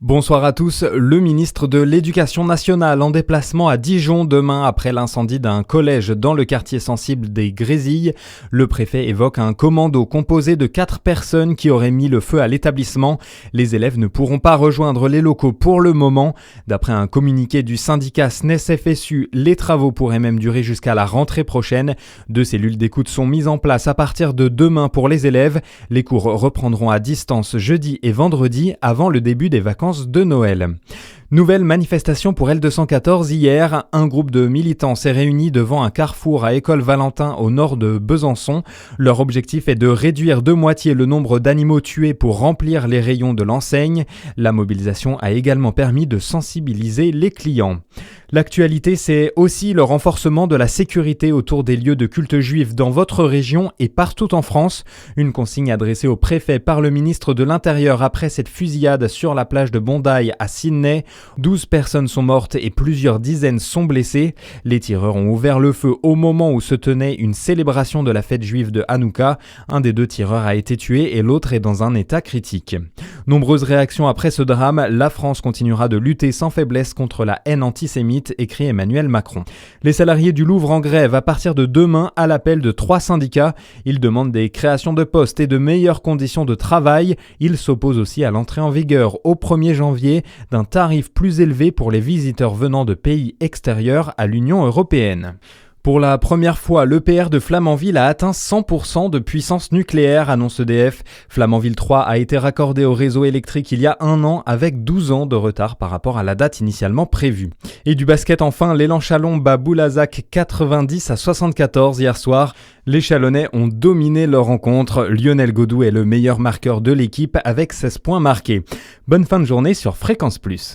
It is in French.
Bonsoir à tous. Le ministre de l'Éducation nationale en déplacement à Dijon demain après l'incendie d'un collège dans le quartier sensible des Grésilles. Le préfet évoque un commando composé de 4 personnes qui auraient mis le feu à l'établissement. Les élèves ne pourront pas rejoindre les locaux pour le moment. D'après un communiqué du syndicat SNES-FSU, les travaux pourraient même durer jusqu'à la rentrée prochaine. 2 cellules d'écoute sont mises en place à partir de demain pour les élèves. Les cours reprendront à distance jeudi et vendredi avant le début des vacances de Noël. Nouvelle manifestation pour L214 hier. Un groupe de militants s'est réuni devant un carrefour à École Valentin au nord de Besançon. Leur objectif est de réduire de moitié le nombre d'animaux tués pour remplir les rayons de l'enseigne. La mobilisation a également permis de sensibiliser les clients. L'actualité, c'est aussi le renforcement de la sécurité autour des lieux de culte juif dans votre région et partout en France. Une consigne adressée au préfet par le ministre de l'Intérieur après cette fusillade sur la plage de Bondi à Sydney. 12 personnes sont mortes et plusieurs dizaines sont blessées. Les tireurs ont ouvert le feu au moment où se tenait une célébration de la fête juive de Hanouka. Un des 2 tireurs a été tué et l'autre est dans un état critique. Nombreuses réactions après ce drame. La France continuera de lutter sans faiblesse contre la haine antisémite, écrit Emmanuel Macron. Les salariés du Louvre en grève à partir de demain à l'appel de 3 syndicats. Ils demandent des créations de postes et de meilleures conditions de travail. Ils s'opposent aussi à l'entrée en vigueur au 1er janvier d'un tarif plus élevé pour les visiteurs venant de pays extérieurs à l'Union européenne. Pour la première fois, l'EPR de Flamanville a atteint 100% de puissance nucléaire, annonce EDF. Flamanville 3 a été raccordé au réseau électrique il y a 1 an avec 12 ans de retard par rapport à la date initialement prévue. Et du basket enfin, l'élan Chalon bat Boulazac 90-74 hier soir. Les Chalonnais ont dominé leur rencontre. Lionel Godou est le meilleur marqueur de l'équipe avec 16 points marqués. Bonne fin de journée sur Fréquence Plus.